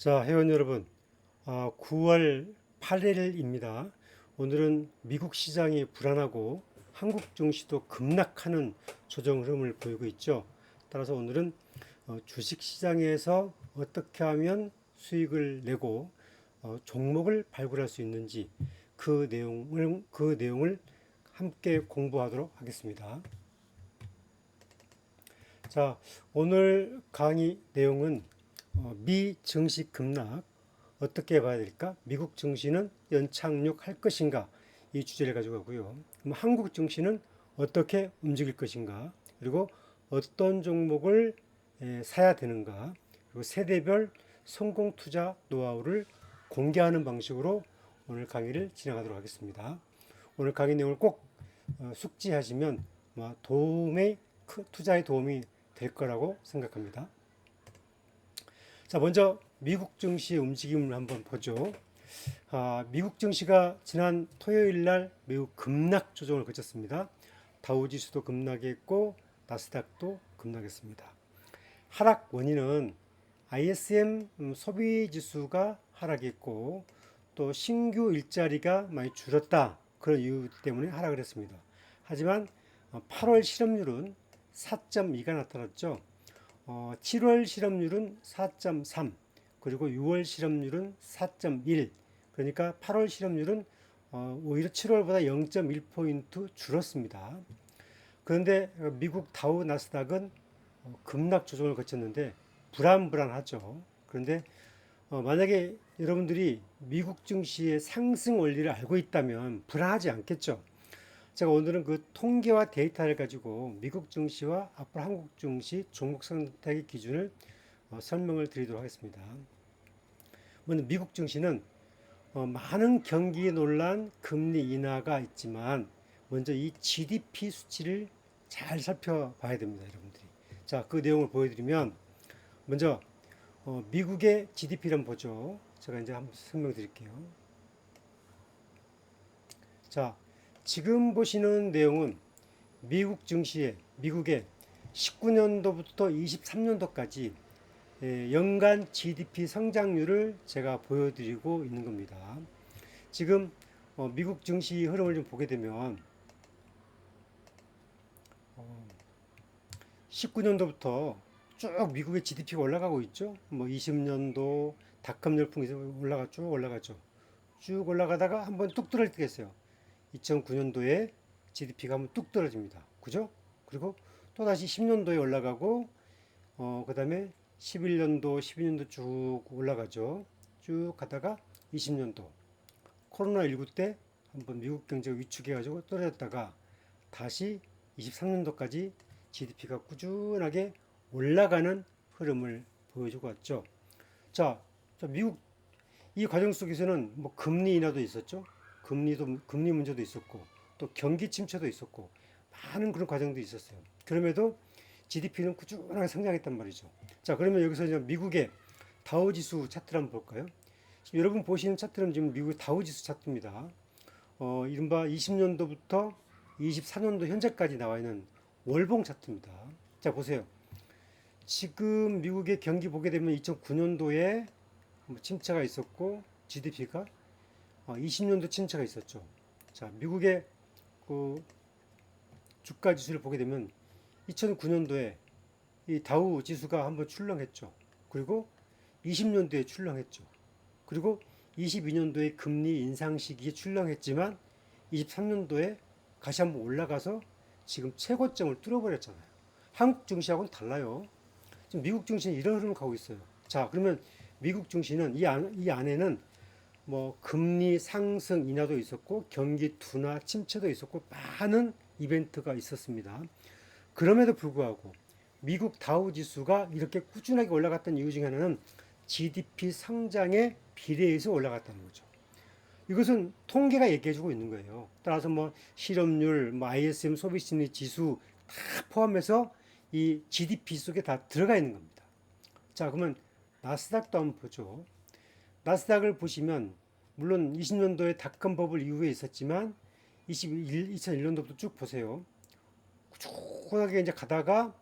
자, 회원 여러분, 9월 8일입니다. 오늘은 미국 시장이 불안하고 한국 증시도 급락하는 조정 흐름을 보이고 있죠. 따라서 오늘은 주식 시장에서 어떻게 하면 수익을 내고 종목을 발굴할 수 있는지 그 내용을 함께 공부하도록 하겠습니다. 자, 오늘 강의 내용은 미 증시 급락 어떻게 봐야 될까? 미국 증시는 연착륙할 것인가? 이 주제를 가지고 하고요. 그럼 한국 증시는 어떻게 움직일 것인가? 그리고 어떤 종목을 사야 되는가? 그리고 세대별 성공 투자 노하우를 공개하는 방식으로 오늘 강의를 진행하도록 하겠습니다. 오늘 강의 내용을 꼭 숙지하시면 투자에 도움이 될 거라고 생각합니다. 자, 먼저 미국 증시의 움직임을 한번 보죠. 미국 증시가 지난 토요일 날 매우 급락 조정을 거쳤습니다. 다우지수도 급락했고 나스닥도 급락했습니다. 하락 원인은 ISM 소비 지수가 하락했고 또 신규 일자리가 많이 줄었다. 그런 이유 때문에 하락을 했습니다. 하지만 8월 실업률은 4.2가 나타났죠. 7월 실업률은 4.3, 그리고 6월 실업률은 4.1, 그러니까 8월 실업률은 오히려 7월보다 0.1포인트 줄었습니다. 그런데 미국 다우 나스닥은 급락 조정을 거쳤는데 불안하죠. 그런데 만약에 여러분들이 미국 증시의 상승 원리를 알고 있다면 불안하지 않겠죠. 제가 오늘은 그 통계와 데이터를 가지고 미국 증시와 앞으로 한국 증시 종목 선택의 기준을 설명을 드리도록 하겠습니다. 먼저 미국 증시는 많은 경기 논란, 금리 인하가 있지만 먼저 이 GDP 수치를 잘 살펴봐야 됩니다, 여러분들이. 자, 그 내용을 보여드리면 먼저 미국의 GDP를 한번 보죠. 제가 이제 한번 설명드릴게요. 자, 지금 보시는 내용은 미국의 19년도부터 23년도까지 연간 GDP 성장률을 제가 보여드리고 있는 겁니다. 지금 미국 증시 흐름을 좀 보게 되면 19년도부터 쭉 미국의 GDP가 올라가고 있죠. 뭐 20년도 닷컴 열풍에서 올라가죠. 쭉 올라가다가 한번 뚝 떨어질 때가 있어요. 2009년도에 GDP가 한번 뚝 떨어집니다. 그죠? 그리고 또 다시 10년도에 올라가고 그 다음에 11년도, 12년도 쭉 올라가죠. 쭉 가다가 20년도 코로나19 때 한번 미국 경제가 위축해가지고 떨어졌다가 다시 23년도까지 GDP가 꾸준하게 올라가는 흐름을 보여주고 왔죠. 자, 미국 이 과정 속에서는 뭐 금리 인하도 있었죠. 금리 문제도 있었고 또 경기 침체도 있었고 많은 그런 과정도 있었어요. 그럼에도 GDP는 꾸준하게 성장했단 말이죠. 자, 그러면 여기서 이제 미국의 다우지수 차트를 한번 볼까요? 지금 여러분 보시는 차트는 지금 미국 다우지수 차트입니다. 이른바 20년도부터 24년도 현재까지 나와 있는 월봉 차트입니다. 자, 보세요. 지금 미국의 경기 보게 되면 2009년도에 침체가 있었고 GDP가 20년도 침체가 있었죠. 자, 미국의 그 주가 지수를 보게 되면 2009년도에 이 다우 지수가 한번 출렁했죠. 그리고 20년도에 출렁했죠. 그리고 22년도에 금리 인상 시기에 출렁했지만 23년도에 다시 한번 올라가서 지금 최고점을 뚫어버렸잖아요. 한국 증시하고는 달라요. 지금 미국 증시는 이런 흐름을 가고 있어요. 자, 그러면 미국 증시는 이 안에는 뭐 금리 상승 인하도 있었고 경기 둔화 침체도 있었고 많은 이벤트가 있었습니다. 그럼에도 불구하고 미국 다우 지수가 이렇게 꾸준하게 올라갔던 이유 중에 하나는 GDP 성장에 비례해서 올라갔다는 거죠. 이것은 통계가 얘기해주고 있는 거예요. 따라서 뭐 실업률, 뭐 ISM 소비심리 지수 다 포함해서 이 GDP 속에 다 들어가 있는 겁니다. 자, 그러면 나스닥도 한번 보죠. 나스닥을 보시면 물론 20년도에 닷컴 버블 이후에 있었지만 2001년도부터 쭉 보세요. 꾸준하게 이제 가다가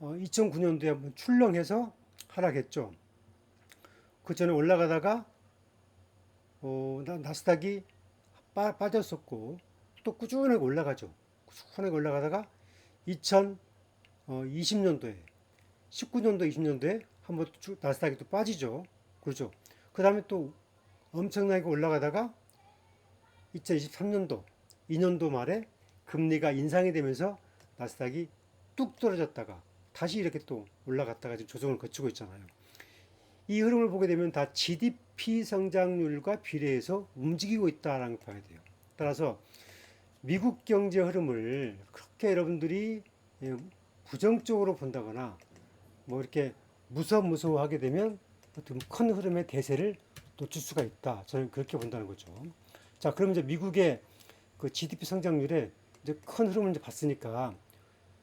2009년도에 한번 출렁해서 하락했죠. 그 전에 올라가다가 나스닥이 빠졌었고 또 꾸준하게 올라가죠. 꾸준하게 올라가다가 2020년도에 19년도 20년도에 한번 나스닥이 또 빠지죠. 그렇죠. 그 다음에 또 엄청나게 올라가다가 2023년도 2년도 말에 금리가 인상이 되면서 나스닥이 뚝 떨어졌다가 다시 이렇게 또 올라갔다가 지금 조정을 거치고 있잖아요. 이 흐름을 보게 되면 다 GDP 성장률과 비례해서 움직이고 있다라는 걸 봐야 돼요. 따라서 미국 경제 흐름을 그렇게 여러분들이 부정적으로 본다거나 뭐 이렇게 무서워하게 되면 어떤 큰 흐름의 대세를 놓칠 수가 있다. 저는 그렇게 본다는 거죠. 자, 그럼 이제 미국의 그 GDP 성장률에 이제 큰 흐름을 이제 봤으니까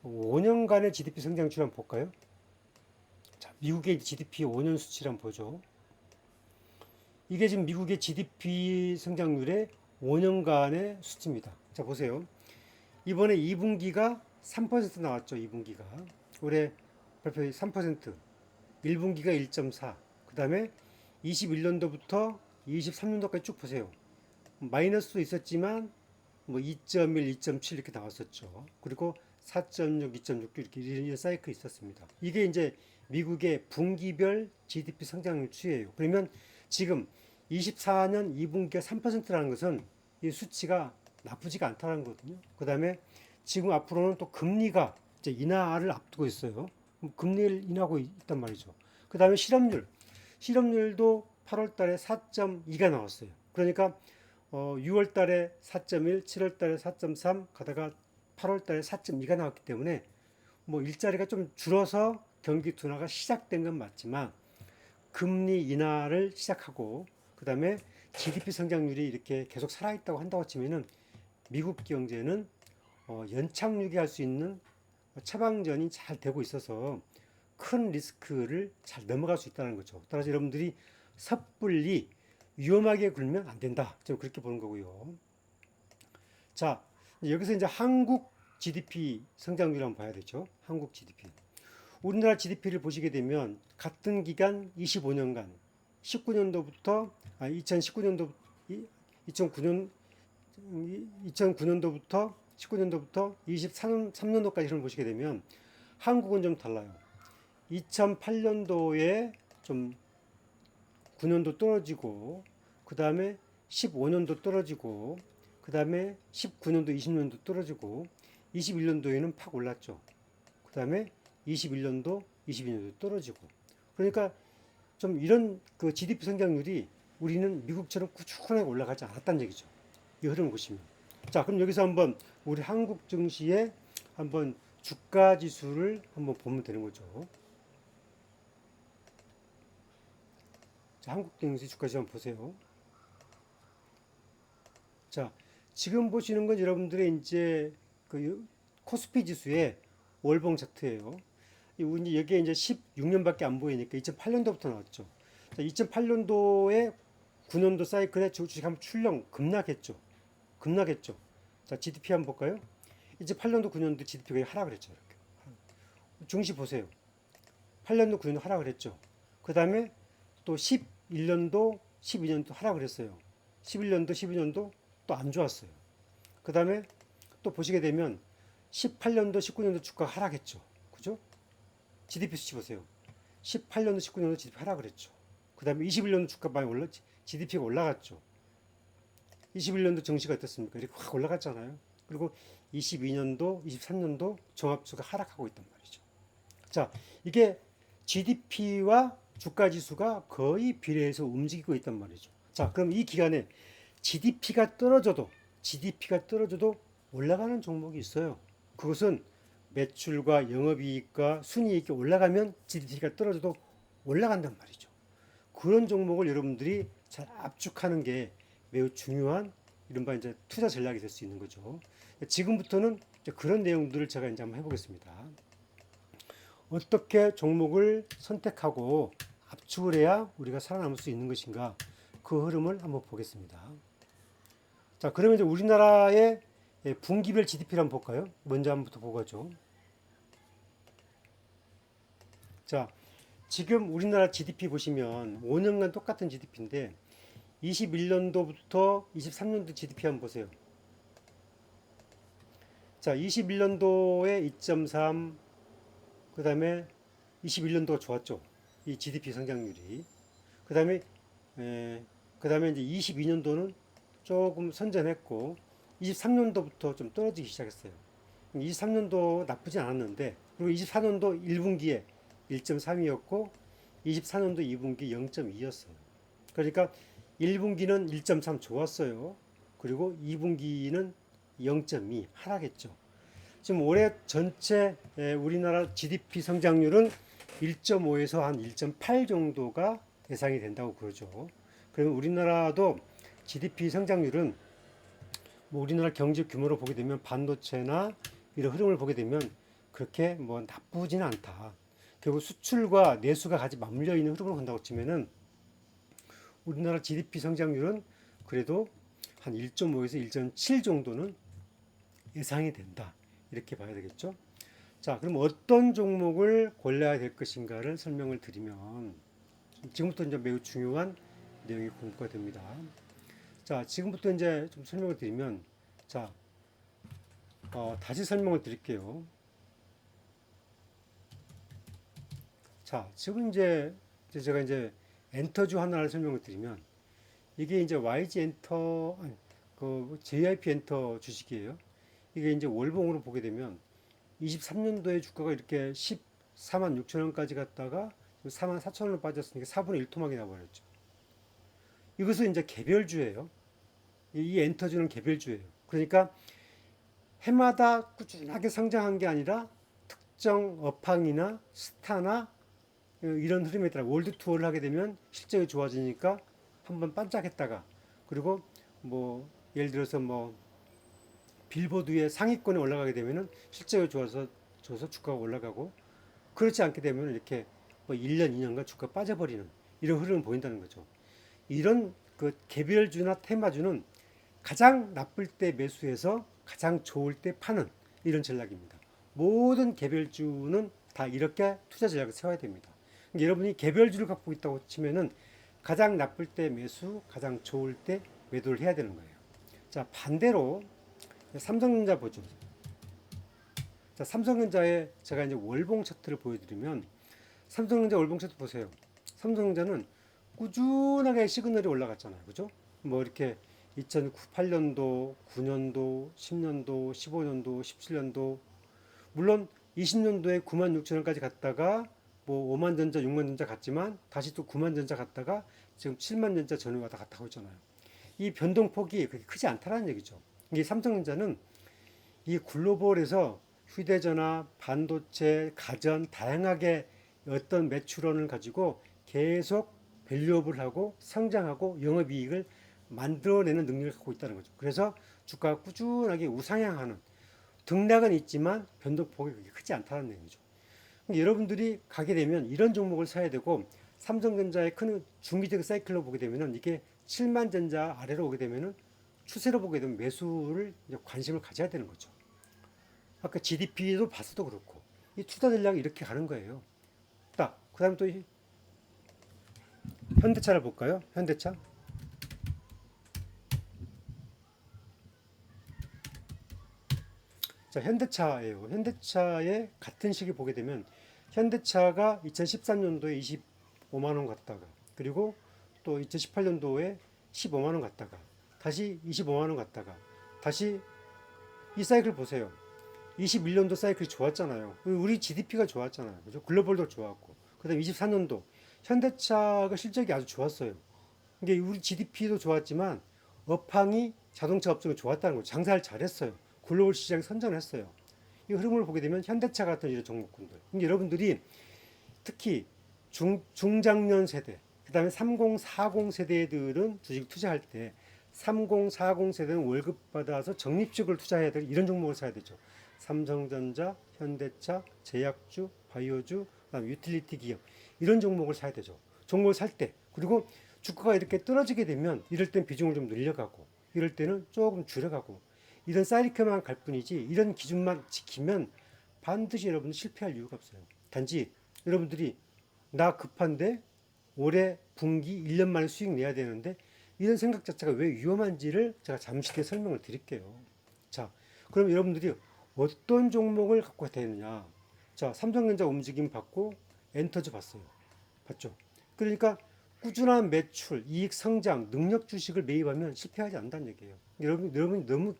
5년간의 GDP 성장률 한번 볼까요? 자, 미국의 GDP 5년 수치를 한번 보죠. 이게 지금 미국의 GDP 성장률의 5년간의 수치입니다. 자, 보세요. 이번에 2분기가 3% 나왔죠. 2분기가. 올해 발표 3%, 1분기가 1.4, 그 다음에 21년도부터 23년도까지 쭉 보세요. 마이너스도 있었지만 뭐 2.1, 2.7 이렇게 나왔었죠. 그리고 4.6, 2.6 이렇게 이런 사이클이 있었습니다. 이게 이제 미국의 분기별 GDP 성장률 추이예요. 그러면 지금 24년 2분기가 3%라는 것은 이 수치가 나쁘지가 않다는 거거든요. 그 다음에 지금 앞으로는 또 금리가 이제 인하를 앞두고 있어요. 금리를 인하고 있단 말이죠. 그 다음에 실업률도 8월 달에 4.2가 나왔어요. 그러니까 6월 달에 4.1, 7월 달에 4.3 가다가 8월 달에 4.2가 나왔기 때문에 뭐 일자리가 좀 줄어서 경기 둔화가 시작된 건 맞지만 금리 인하를 시작하고 그 다음에 GDP 성장률이 이렇게 계속 살아있다고 한다고 치면은 미국 경제는 연착륙이 할 수 있는 처방전이 잘 되고 있어서 큰 리스크를 잘 넘어갈 수 있다는 거죠. 따라서 여러분들이 섣불리 위험하게 굴면 안 된다. 저는 그렇게 보는 거고요. 자, 여기서 이제 한국 GDP 성장률 한번 봐야 되죠. 한국 GDP. 우리나라 GDP를 보시게 되면 같은 기간 25년간 19년도부터 2019년도 2009년 2009년도부터 19년도부터 23년도까지 를 보시게 되면 한국은 좀 달라요. 2008년도에 좀 9년도 떨어지고 그 다음에 15년도 떨어지고 그 다음에 19년도 20년도 떨어지고 21년도에는 팍 올랐죠. 그 다음에 21년도 22년도 떨어지고 그러니까 좀 이런 그 GDP 성장률이 우리는 미국처럼 꾸준하게 올라가지 않았다는 얘기죠. 이 흐름을 보시면. 자, 그럼 여기서 한번 우리 한국 증시의 한번 주가 지수를 한번 보면 되는 거죠. 자, 한국 증시 주가 지수 한번 보세요. 자, 지금 보시는 건 여러분들의 이제 그 코스피 지수의 월봉 차트예요. 여기에 이제 16년밖에 안 보이니까 2008년도부터 나왔죠. 자, 2008년도에 9년도 사이클에 주식 한번 출렁 급락했죠. 급락했죠. 자, GDP 한번 볼까요? 이제 8년도 9년도 GDP가 하락을 했죠. 이렇게. 증시 보세요. 8년도 9년도 하락을 했죠. 그 다음에 또 11년도 12년도 하락을 했어요. 11년도 12년도 또 안 좋았어요. 그 다음에 또 보시게 되면 18년도 19년도 주가가 하락했죠. 그죠? GDP 수치 보세요. 18년도 19년도 GDP 하락을 했죠. 그 다음에 21년도 주가 많이 GDP가 올라갔죠. 21년도 증시가 어떻습니까? 이렇게 확 올라갔잖아요. 그리고 22년도, 23년도 종합주가 하락하고 있단 말이죠. 자, 이게 GDP와 주가 지수가 거의 비례해서 움직이고 있단 말이죠. 자, 그럼 이 기간에 GDP가 떨어져도 올라가는 종목이 있어요. 그것은 매출과 영업이익과 순이익이 올라가면 GDP가 떨어져도 올라간단 말이죠. 그런 종목을 여러분들이 잘 압축하는 게 매우 중요한 이른바 이제 투자 전략이 될 수 있는 거죠. 지금부터는 그런 내용들을 제가 이제 한번 해보겠습니다. 어떻게 종목을 선택하고 압축을 해야 우리가 살아남을 수 있는 것인가 그 흐름을 한번 보겠습니다. 자, 그러면 이제 우리나라의 분기별 GDP를 한번 볼까요? 먼저 한번부터 보고 가죠. 자, 지금 우리나라 GDP 보시면 5년간 똑같은 GDP인데 21년도부터 23년도 GDP 한번 보세요. 자, 21년도에 2.3, 그 다음에 21년도가 좋았죠. 이 GDP 성장률이. 그 다음에, 그 다음에 이제 22년도는 조금 선전했고, 23년도부터 좀 떨어지기 시작했어요. 23년도 나쁘진 않았는데, 그리고 24년도 1분기에 1.3이었고, 24년도 2분기 0.2였어요. 그러니까 1분기는 1.3 좋았어요. 그리고 2분기는 0.2 하락했죠. 지금 올해 전체 우리나라 GDP 성장률은 1.5에서 한 1.8 정도가 예상이 된다고 그러죠. 그러면 우리나라도 GDP 성장률은 뭐 우리나라 경제 규모로 보게 되면 반도체나 이런 흐름을 보게 되면 그렇게 뭐 나쁘지는 않다. 결국 수출과 내수가 같이 맞물려 있는 흐름을 본다고 치면은 우리나라 GDP 성장률은 그래도 한 1.5에서 1.7 정도는 예상이 된다. 이렇게 봐야 되겠죠. 자, 그럼 어떤 종목을 골라야 될 것인가를 설명을 드리면 지금부터 이제 매우 중요한 내용이 공부가 됩니다. 자, 지금부터 이제 좀 설명을 드리면 자, 다시 설명을 드릴게요. 자, 지금 이제 제가 이제 엔터주 하나를 설명을 드리면 이게 이제 YG 엔터 아니, 그 JYP 엔터 주식이에요. 이게 이제 월봉으로 보게 되면 23년도에 주가가 이렇게 14만 6천 원까지 갔다가 4만 4천 원으로 빠졌으니까 4분의 1 토막이 나버렸죠. 이것은 이제 개별주예요. 이 엔터주는 개별주예요. 그러니까 해마다 꾸준하게 성장한 게 아니라 특정 업황이나 스타나 이런 흐름에 따라 월드 투어를 하게 되면 실적이 좋아지니까 한번 반짝했다가 그리고 뭐 예를 들어서 뭐 빌보드의 상위권에 올라가게 되면은 실적이 좋아서 주가가 올라가고 그렇지 않게 되면 이렇게 뭐 1년, 2년간 주가가 빠져버리는 이런 흐름을 보인다는 거죠. 이런 그 개별주나 테마주는 가장 나쁠 때 매수해서 가장 좋을 때 파는 이런 전략입니다. 모든 개별주는 다 이렇게 투자 전략을 세워야 됩니다. 그러니까 여러분이 개별주를 갖고 있다고 치면은 가장 나쁠 때 매수, 가장 좋을 때 매도를 해야 되는 거예요. 자, 반대로 삼성전자 보죠. 자, 삼성전자의 제가 이제 월봉 차트를 보여드리면 삼성전자 월봉 차트 보세요. 삼성전자는 꾸준하게 시그널이 올라갔잖아요. 그죠? 뭐 이렇게 2008년도, 9년도, 10년도, 15년도, 17년도 물론 20년도에 9만 6천 원까지 갔다가 뭐 5만 전자, 6만 전자 갔지만 다시 또 9만 전자 갔다가 지금 7만 전자 전후 왔다 갔다 하고 있잖아요. 이 변동폭이 그렇게 크지 않다는 얘기죠. 이게 삼성전자는 이 글로벌에서 휴대전화, 반도체, 가전 다양하게 어떤 매출원을 가지고 계속 밸류업을 하고 성장하고 영업이익을 만들어내는 능력을 갖고 있다는 거죠. 그래서 주가가 꾸준하게 우상향하는 등락은 있지만 변동폭이 그렇게 크지 않다는 얘기죠. 여러분들이 가게 되면 이런 종목을 사야 되고 삼성전자의 큰 중기적 사이클로 보게 되면 이게 7만 전자 아래로 오게 되면 추세로 보게 되면 매수를 관심을 가져야 되는 거죠. 아까 GDP도 봤어도 그렇고 이 투자 전략이 이렇게 가는 거예요. 딱 그다음 또 현대차를 볼까요? 현대차. 자, 현대차예요. 현대차의 같은 시기 보게 되면 현대차가 2013년도에 25만 원 갔다가 그리고 또 2018년도에 15만 원 갔다가 다시 25만 원 갔다가 다시 이 사이클 보세요. 21년도 사이클이 좋았잖아요. 우리 GDP가 좋았잖아요. 그죠? 글로벌도 좋았고. 그다음 24년도 현대차가 실적이 아주 좋았어요. 이게 우리 GDP도 좋았지만 업황이 자동차 업종이 좋았다는 거죠. 장사를 잘했어요. 글로벌 시장에 선전했어요. 이 흐름을 보게 되면 현대차 같은 이런 종목군들. 여러분들이 특히 중장년 세대, 그 다음에 30, 40 세대들은 주식 투자할 때 30, 40 세대는 월급 받아서 적립식을 투자해야 될 이런 종목을 사야 되죠. 삼성전자, 현대차, 제약주, 바이오주, 그다음 유틸리티 기업 이런 종목을 사야 되죠. 종목을 살 때 그리고 주가가 이렇게 떨어지게 되면 이럴 땐 비중을 좀 늘려가고 이럴 때는 조금 줄여가고 이런 사이클만 갈 뿐이지 이런 기준만 지키면 반드시 여러분 실패할 이유가 없어요. 단지 여러분들이 나 급한데 올해 분기 1년 만에 수익 내야 되는데 이런 생각 자체가 왜 위험한지를 제가 잠시 뒤에 설명을 드릴게요. 자, 그럼 여러분들이 어떤 종목을 갖고 되느냐? 자, 삼성전자 움직임 받고 엔터즈 봤어요. 봤죠? 그러니까 꾸준한 매출, 이익 성장, 능력 주식을 매입하면 실패하지 않는다는 얘기예요. 여러분이 너무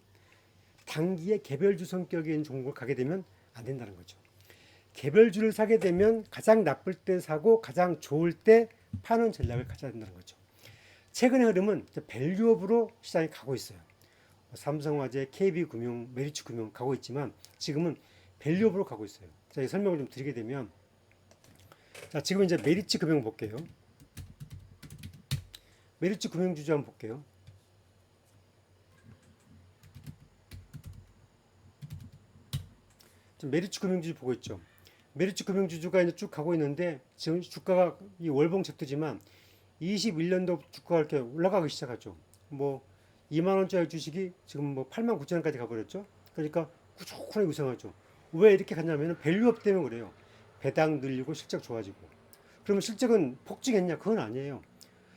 단기에 개별주 성격의 있는 종목을 가게 되면 안 된다는 거죠. 개별주를 사게 되면 가장 나쁠 때 사고 가장 좋을 때 파는 전략을 가져야 된다는 거죠. 최근의 흐름은 밸류업으로 시장이 가고 있어요. 삼성화재, KB금융, 메리츠금융 가고 있지만 지금은 밸류업으로 가고 있어요. 자, 설명을 좀 드리게 되면 자, 지금 이제 메리츠금융 볼게요. 메리츠금융주주 한번 볼게요. 지금 메리츠금융주주 보고 있죠. 메리츠금융주주가 이제 쭉 가고 있는데 지금 주가가 이 월봉 챕터지만 21년도 주가가 이렇게 올라가기 시작하죠. 뭐 2만 원짜리 주식이 지금 뭐 8만 9천 원까지 가버렸죠. 그러니까 꾸준히 우상하죠. 왜 이렇게 갔냐면 밸류업 때문에 그래요. 배당 늘리고 실적 좋아지고. 그러면 실적은 폭증했냐? 그건 아니에요.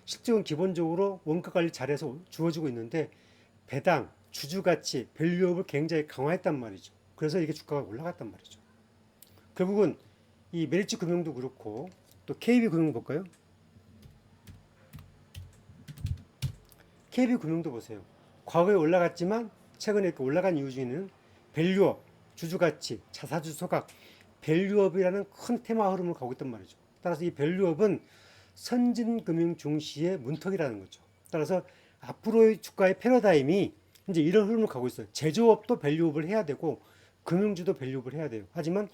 실적은 기본적으로 원가 관리 잘해서 주어지고 있는데 배당, 주주 가치, 밸류업을 굉장히 강화했단 말이죠. 그래서 이게 주가가 올라갔단 말이죠. 결국은 이 메리츠 금융도 그렇고 또 KB 금융 볼까요? KB 금융도 보세요. 과거에 올라갔지만 최근에 이렇게 올라간 이유 중에는 밸류업, 주주 가치, 자사주 소각, 밸류업이라는 큰 테마 흐름을 가고 있단 말이죠. 따라서 이 밸류업은 선진금융 중시의 문턱이라는 거죠. 따라서 앞으로의 주가의 패러다임이 이제 이런 흐름을 가고 있어요. 제조업도 밸류업을 해야 되고 금융주도 밸류업을 해야 돼요. 하지만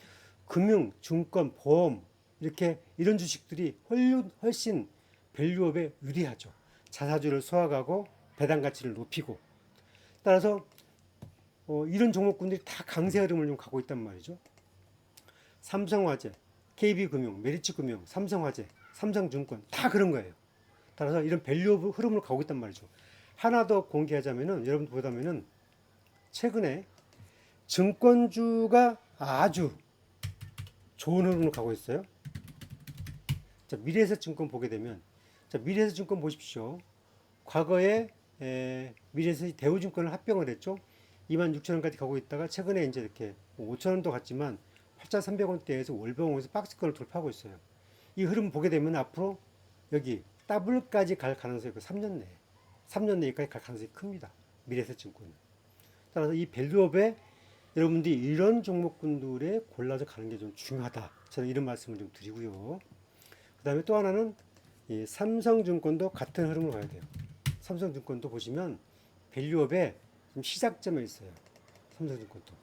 금융, 증권, 보험 이렇게 이런 주식들이 훨씬 밸류업에 유리하죠. 자사주를 소화하고 배당 가치를 높이고 따라서 이런 종목군들이 다 강세 흐름을 좀 가고 있단 말이죠. 삼성화재, KB금융, 메리츠금융, 삼성화재, 삼성증권 다 그런 거예요. 따라서 이런 밸류 흐름을 가고 있단 말이죠. 하나 더 공개하자면은 여러분들 보다면은 최근에 증권주가 아주 좋은 흐름을 가고 있어요. 자, 미래에셋증권 보게 되면 자, 미래에셋증권 보십시오. 과거에 미래에셋이 대우증권을 합병을 했죠. 26,000원까지 가고 있다가 최근에 이제 이렇게 5,000원도 갔지만 8,300원대에서 월봉에서 박스권을 돌파하고 있어요. 이 흐름 보게 되면 앞으로 여기 더블까지 갈 가능성이 있고 3년 내에 3년 내까지 갈 가능성이 큽니다. 미래에셋증권은. 따라서 이 밸류업에 여러분들이 이런 종목군들에 골라서 가는 게 좀 중요하다. 저는 이런 말씀을 좀 드리고요. 그 다음에 또 하나는 이 삼성증권도 같은 흐름을 가야 돼요. 삼성증권도 보시면 밸류업에 좀 시작점에 있어요. 삼성증권도.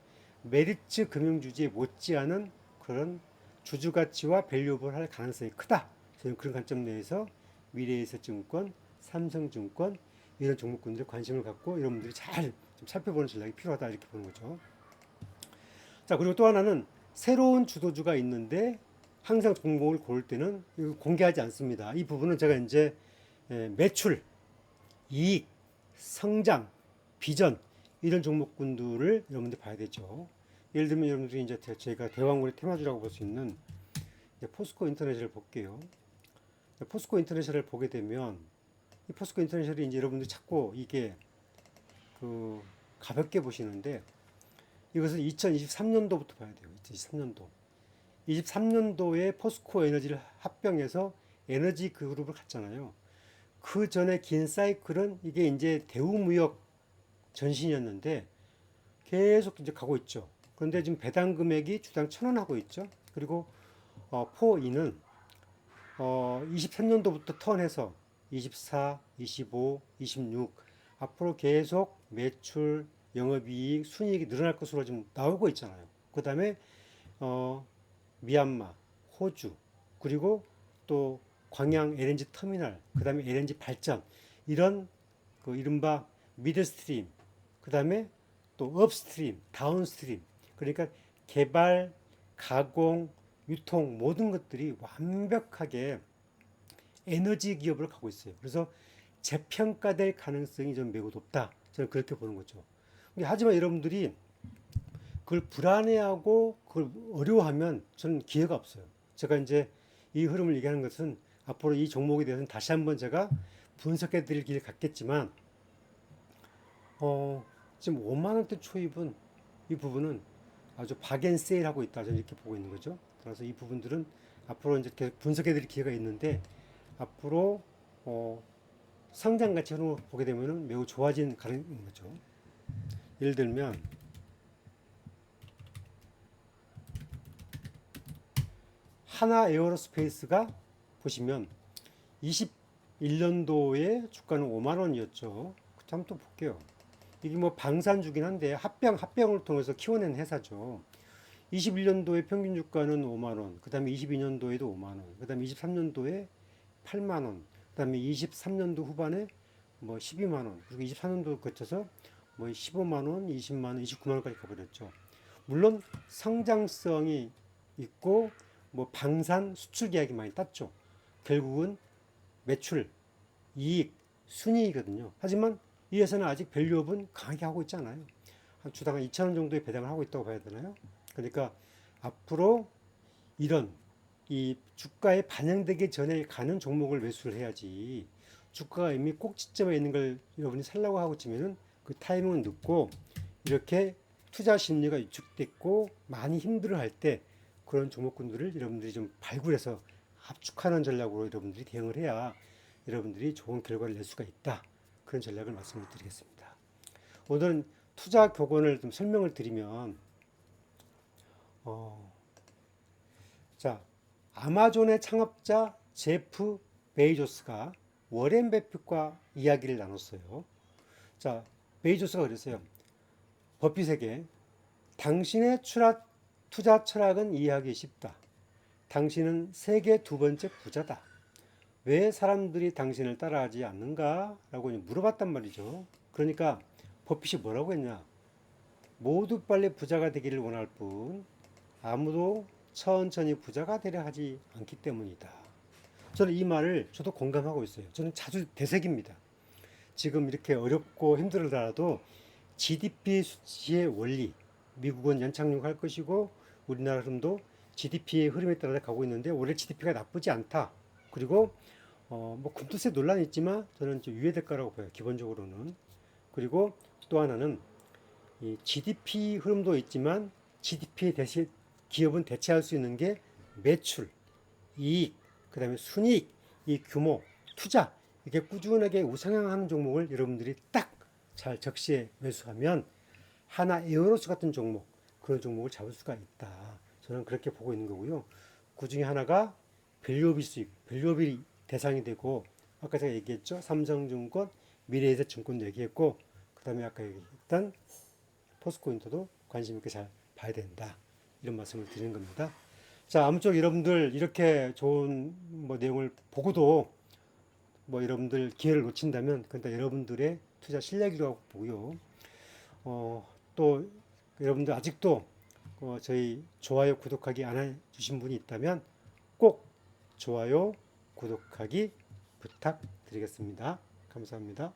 메리츠 금융주주에 못지않은 그런 주주 가치와 밸류업을 할 가능성이 크다. 저는 그런 관점 내에서 미래에셋증권, 삼성증권 이런 종목군들에 관심을 갖고 여러분들이 잘 좀 살펴보는 전략이 필요하다 이렇게 보는 거죠. 자, 그리고 또 하나는 새로운 주도주가 있는데 항상 종목을 고를 때는 이거 공개하지 않습니다. 이 부분은 제가 이제 매출, 이익, 성장, 비전 이런 종목군들을 여러분들 봐야 되죠. 예를 들면 여러분들이 이제 제가 대왕군의 테마주라고 볼 수 있는 포스코 인터내셔널을 볼게요. 포스코 인터내셔널을 보게 되면 이 포스코 인터내셔널이 이제 여러분들 자꾸 이게 그 가볍게 보시는데 이것은 2023년도부터 봐야 돼요. 2023년도. 23년도에 포스코 에너지를 합병해서 에너지 그룹을 갔잖아요. 그 전에 긴 사이클은 이게 이제 대우무역 전신이었는데 계속 이제 가고 있죠. 그런데 지금 배당 금액이 주당 1,000원 하고 있죠. 그리고 포2는 23년도부터 턴해서 24, 25, 26 앞으로 계속 매출, 영업이익, 순이익이 늘어날 것으로 지금 나오고 있잖아요. 그 다음에 미얀마, 호주, 그리고 또 광양 LNG 터미널, 그 다음에 LNG 발전 이런 그 이른바 미드스트림, 그 다음에 또 업스트림, 다운스트림 그러니까 개발, 가공, 유통 모든 것들이 완벽하게 에너지 기업으로 가고 있어요. 그래서 재평가될 가능성이 좀 매우 높다. 저는 그렇게 보는 거죠. 하지만 여러분들이 그걸 불안해하고 그걸 어려워하면 저는 기회가 없어요. 제가 이제 이 흐름을 얘기하는 것은 앞으로 이 종목에 대해서는 다시 한번 제가 분석해 드릴 길을 갖겠지만, 지금 5만 원대 초입은 이 부분은 아주 박앤세일하고 있다. 저는 이렇게 보고 있는 거죠. 그래서 이 부분들은 앞으로 이제 계속 분석해 드릴 기회가 있는데, 앞으로 상장 가치로 보게 되면 매우 좋아진 가능인 거죠. 예를 들면 하나 에어로스페이스가 보시면 21년도에 주가는 5만 원이었죠. 한번 또 볼게요. 이게 뭐 방산주긴 한데 합병을 통해서 키워낸 회사죠. 21년도에 평균 주가는 5만 원, 그 다음에 22년도에도 5만 원, 그 다음에 23년도에 8만 원, 그 다음에 23년도 후반에 뭐 12만 원, 그리고 24년도 거쳐서 뭐 15만 원, 20만 원, 29만 원까지 가버렸죠. 물론 성장성이 있고 뭐 방산 수출 계약이 많이 땄죠. 결국은 매출, 이익, 순이익이거든요. 하지만 이 회사는 아직 밸류업은 강하게 하고 있잖아요. 한 주당 한 2천 원 정도의 배당을 하고 있다고 봐야 되나요? 그러니까 앞으로 이런 이 주가에 반영되기 전에 가는 종목을 매수를 해야지, 주가가 이미 꼭지점에 있는 걸 여러분이 살라고 하고 치면은 그 타이밍은 늦고, 이렇게 투자 심리가 위축됐고 많이 힘들어할 때 그런 종목군들을 여러분들이 좀 발굴해서 압축하는 전략으로 여러분들이 대응을 해야 여러분들이 좋은 결과를 낼 수가 있다. 그런 전략을 말씀을 드리겠습니다. 오늘은 투자 교본을 좀 설명을 드리면, 자, 아마존의 창업자 제프 베이조스가 워렌 버핏과 이야기를 나눴어요. 자, 베이조스가 그랬어요. 버핏에게 당신의 투자 철학은 이해하기 쉽다. 당신은 세계 두 번째 부자다. 왜 사람들이 당신을 따라하지 않는가? 라고 물어봤단 말이죠. 그러니까 버핏이 뭐라고 했냐? 모두 빨리 부자가 되기를 원할 뿐 아무도 천천히 부자가 되려 하지 않기 때문이다. 저는 이 말을 저도 공감하고 있어요. 저는 자주 되새깁니다. 지금 이렇게 어렵고 힘들더라도 GDP 수치의 원리, 미국은 연착륙할 것이고 우리나라 흐름도 GDP의 흐름에 따라 가고 있는데 올해 GDP가 나쁘지 않다. 그리고 뭐 금투세 논란이 있지만 저는 좀 유예될 거라고 봐요. 기본적으로는. 그리고 또 하나는 이 GDP 흐름도 있지만 GDP에 대신 기업은 대체할 수 있는 게 매출, 이익, 그다음에 순이익, 이 규모, 투자, 이렇게 꾸준하게 우상향하는 종목을 여러분들이 딱 잘 적시에 매수하면 하나 에어로스 같은 종목, 그런 종목을 잡을 수가 있다. 저는 그렇게 보고 있는 거고요. 그 중에 하나가 밸류업일 수 있고, 밸류업이 대상이 되고, 아까 제가 얘기했죠. 삼성증권, 미래에셋증권 얘기했고, 그 다음에 아까 얘기했던 포스코인터도 관심 있게 잘 봐야 된다. 이런 말씀을 드리는 겁니다. 자, 아무쪼록 여러분들 이렇게 좋은 뭐 내용을 보고도 뭐 여러분들 기회를 놓친다면 그건 다 여러분들의 투자 실력이라고 보고요. 또 여러분들 아직도 저희 좋아요, 구독하기 안 해주신 분이 있다면 꼭 좋아요, 구독하기 부탁드리겠습니다. 감사합니다.